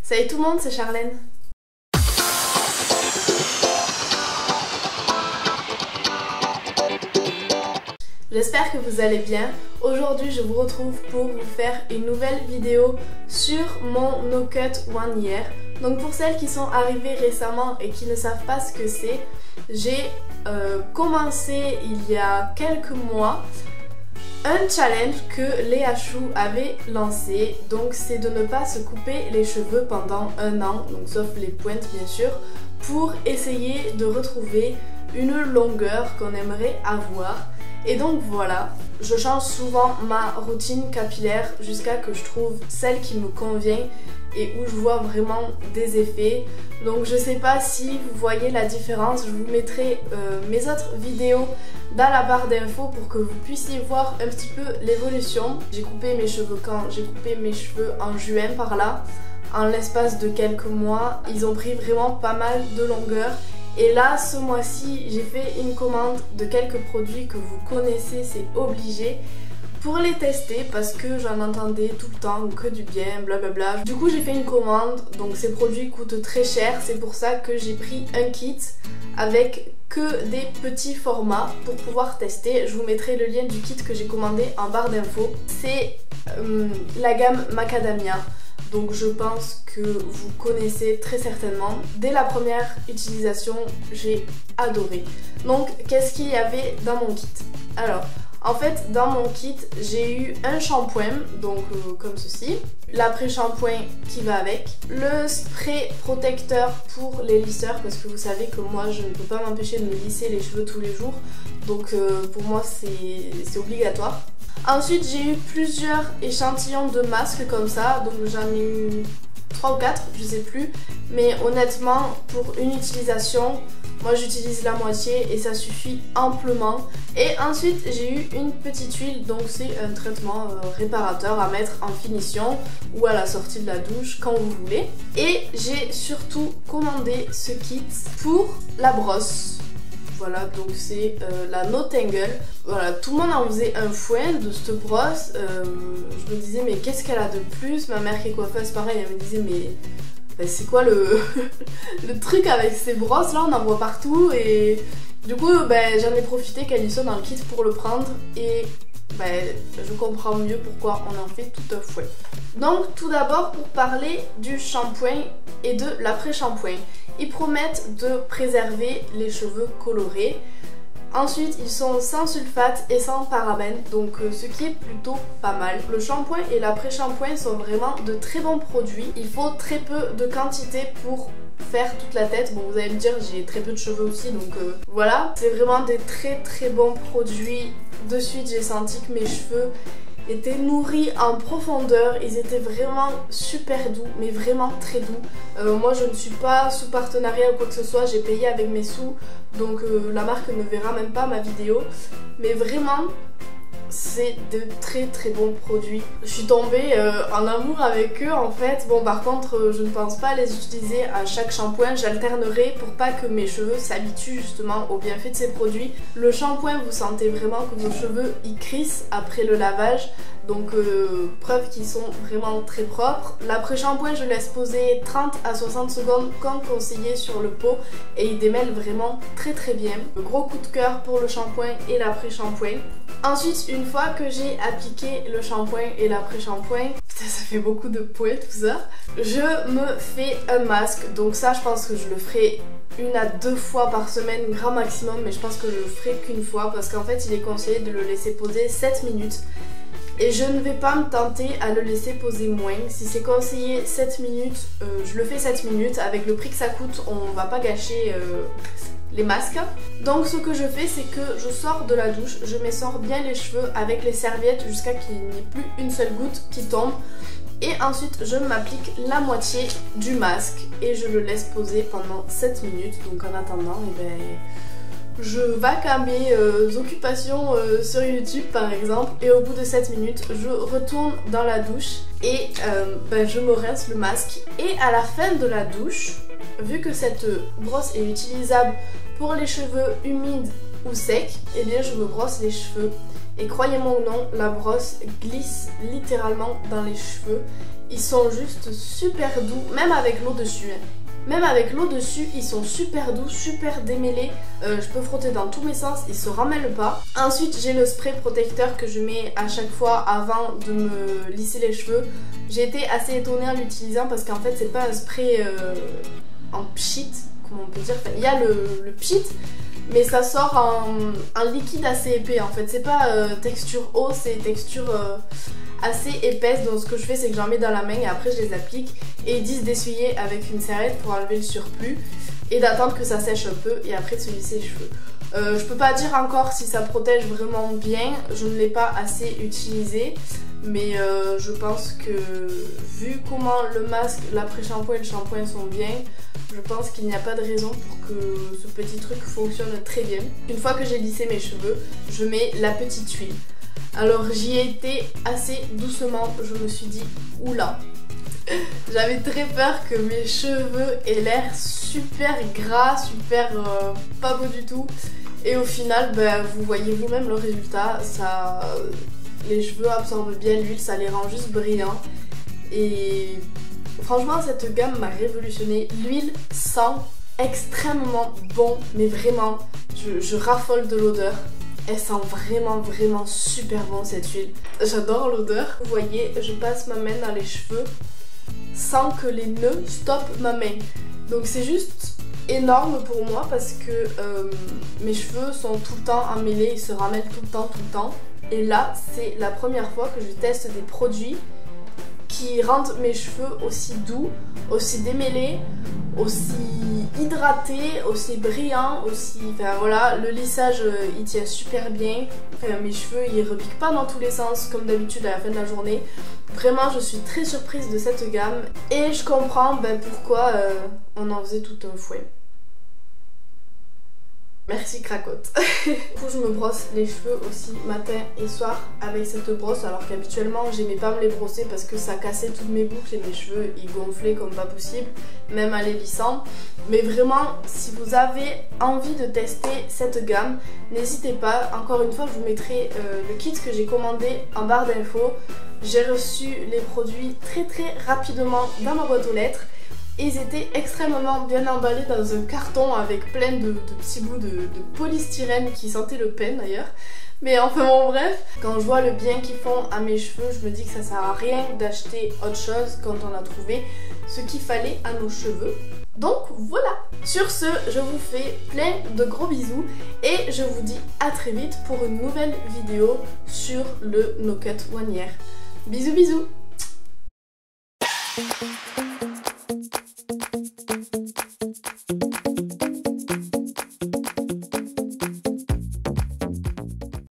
Salut tout le monde, c'est Charlène. J'espère que vous allez bien. Aujourd'hui je vous retrouve pour vous faire une nouvelle vidéo sur mon No Cut One Year. Donc pour celles qui sont arrivées récemment et qui ne savent pas ce que c'est, j'ai commencé il y a quelques mois un challenge que Léa Chou avait lancé. Donc c'est de ne pas se couper les cheveux pendant un an, donc sauf les pointes bien sûr, pour essayer de retrouver une longueur qu'on aimerait avoir. Et donc voilà, je change souvent ma routine capillaire jusqu'à que je trouve celle qui me convient et où je vois vraiment des effets. Donc je sais pas si vous voyez la différence, je vous mettrai mes autres vidéos dans la barre d'infos pour que vous puissiez voir un petit peu l'évolution. J'ai coupé mes cheveux quand? J'ai coupé mes cheveux en juin par là. En l'espace de quelques mois, ils ont pris vraiment pas mal de longueur. Et là, ce mois-ci, j'ai fait une commande de quelques produits que vous connaissez, c'est obligé, pour les tester parce que j'en entendais tout le temps que du bien, blablabla. Du coup, j'ai fait une commande, donc ces produits coûtent très cher, c'est pour ça que j'ai pris un kit avec que des petits formats pour pouvoir tester. Je vous mettrai le lien du kit que j'ai commandé en barre d'infos. C'est la gamme Macadamia. Donc je pense que vous connaissez très certainement. Dès la première utilisation, j'ai adoré. Donc qu'est-ce qu'il y avait dans mon kit? Alors, en fait, dans mon kit, j'ai eu un shampoing, donc comme ceci, l'après-shampoing qui va avec, le spray protecteur pour les lisseurs, parce que vous savez que moi je ne peux pas m'empêcher de me lisser les cheveux tous les jours, donc pour moi c'est obligatoire. Ensuite, j'ai eu plusieurs échantillons de masques comme ça, donc j'en ai eu 3 ou 4, je sais plus, mais honnêtement, pour une utilisation, moi j'utilise la moitié et ça suffit amplement. Et ensuite, j'ai eu une petite huile, donc c'est un traitement réparateur à mettre en finition ou à la sortie de la douche, quand vous voulez. Et j'ai surtout commandé ce kit pour la brosse. Voilà, donc c'est la No Tangle. Voilà, tout le monde en faisait un fouet de cette brosse. Je me disais, mais qu'est-ce qu'elle a de plus? Ma mère qui est coiffeuse, pareil, elle me disait, mais c'est quoi le truc avec ces brosses là? On en voit partout. Et du coup, j'en ai profité qu'elle y soit dans le kit pour le prendre. Et je comprends mieux pourquoi on en fait tout un fouet. Donc, tout d'abord, pour parler du shampoing et de l'après-shampoing. Ils promettent de préserver les cheveux colorés. Ensuite, ils sont sans sulfate et sans parabènes, donc ce qui est plutôt pas mal. Le shampoing et l'après-shampoing sont vraiment de très bons produits. Il faut très peu de quantité pour faire toute la tête. Bon, vous allez me dire, j'ai très peu de cheveux aussi, donc voilà. C'est vraiment des très bons produits. De suite, j'ai senti que mes cheveux étaient nourris en profondeur, ils étaient vraiment super doux, mais vraiment très doux. Moi je ne suis pas sous partenariat ou quoi que ce soit, j'ai payé avec mes sous, donc la marque ne verra même pas ma vidéo, mais vraiment c'est de très bons produits. Je suis tombée en amour avec eux en fait. Bon, par contre je ne pense pas les utiliser à chaque shampoing, j'alternerai pour pas que mes cheveux s'habituent justement aux bienfaits de ces produits. Le shampoing, vous sentez vraiment que vos cheveux ils crissent après le lavage, donc preuve qu'ils sont vraiment très propres. L'après-shampoing, je laisse poser 30 à 60 secondes comme conseillé sur le pot et il démêle vraiment très bien. Gros coup de cœur pour le shampoing et l'après-shampoing. Ensuite, une fois que j'ai appliqué le shampoing et l'après-shampoing, putain ça fait beaucoup de points tout ça, je me fais un masque. Donc ça je pense que je le ferai 1 à 2 fois par semaine, grand maximum, mais je pense que je le ferai qu'une fois parce qu'en fait il est conseillé de le laisser poser 7 minutes. Et je ne vais pas me tenter à le laisser poser moins. Si c'est conseillé 7 minutes, je le fais 7 minutes. Avec le prix que ça coûte, on va pas gâcher les masques. Donc ce que je fais, c'est que je sors de la douche, je m'essore bien les cheveux avec les serviettes jusqu'à qu'il n'y ait plus une seule goutte qui tombe. Et ensuite je m'applique la moitié du masque et je le laisse poser pendant 7 minutes. Donc en attendant, je vaque à mes occupations sur YouTube par exemple, et au bout de 7 minutes je retourne dans la douche et je me rince le masque. Et à la fin de la douche, vu que cette brosse est utilisable pour les cheveux humides ou secs, et bien je me brosse les cheveux. Et croyez-moi ou non, la brosse glisse littéralement dans les cheveux ils sont juste super doux, même avec l'eau dessus. Même avec l'eau dessus, ils sont super doux, super démêlés. Je peux frotter dans tous mes sens, ils se ramènent pas. Ensuite, j'ai le spray protecteur que je mets à chaque fois avant de me lisser les cheveux. J'ai été assez étonnée en l'utilisant parce qu'en fait, c'est pas un spray en pchit, comment on peut dire. Enfin, il y a le pchit, mais ça sort en liquide assez épais en fait. C'est pas texture eau, c'est texture assez épaisse. Donc ce que je fais, c'est que j'en mets dans la main et après je les applique. Et ils disent d'essuyer avec une serviette pour enlever le surplus et d'attendre que ça sèche un peu et après de se lisser les cheveux. Je peux pas dire encore si ça protège vraiment bien, je ne l'ai pas assez utilisé, mais je pense que vu comment le masque, l'après-shampoing et le shampoing sont bien, je pense qu'il n'y a pas de raison pour que ce petit truc fonctionne très bien. Une fois que j'ai lissé mes cheveux, je mets la petite huile. Alors j'y ai été assez doucement, je me suis dit oula. J'avais très peur que mes cheveux aient l'air super gras, super pas beau du tout. Et au final, vous voyez vous-même le résultat. Les cheveux absorbent bien l'huile, ça les rend juste brillants. Et franchement, cette gamme m'a révolutionné. L'huile sent extrêmement bon, mais vraiment, je raffole de l'odeur. Elle sent vraiment super bon cette huile. J'adore l'odeur. Vous voyez, je passe ma main dans les cheveux sans que les nœuds stoppent ma main. Donc c'est juste énorme pour moi parce que mes cheveux sont tout le temps emmêlés, ils se ramènent tout le temps. Et là, c'est la première fois que je teste des produits qui rendent mes cheveux aussi doux, aussi démêlés, aussi hydratés, aussi brillants, aussi... Enfin voilà, le lissage il tient super bien. Enfin, mes cheveux ils repiquent pas dans tous les sens comme d'habitude à la fin de la journée. Vraiment, je suis très surprise de cette gamme et je comprends pourquoi on en faisait tout un fouet. Merci Cracotte. Du coup, je me brosse les cheveux aussi matin et soir avec cette brosse, alors qu'habituellement j'aimais pas me les brosser parce que ça cassait toutes mes boucles et mes cheveux ils gonflaient comme pas possible, même en les lissant. Mais vraiment, si vous avez envie de tester cette gamme, n'hésitez pas. Encore une fois, je vous mettrai le kit que j'ai commandé en barre d'infos. J'ai reçu les produits très rapidement dans ma boîte aux lettres. Et ils étaient extrêmement bien emballés dans un carton avec plein de petits bouts de polystyrène qui sentaient le pain d'ailleurs. Mais enfin bon bref, quand je vois le bien qu'ils font à mes cheveux, je me dis que ça sert à rien d'acheter autre chose quand on a trouvé ce qu'il fallait à nos cheveux. Donc voilà. Sur ce, je vous fais plein de gros bisous et je vous dis à très vite pour une nouvelle vidéo sur le No Cut One Year. Bisous bisous.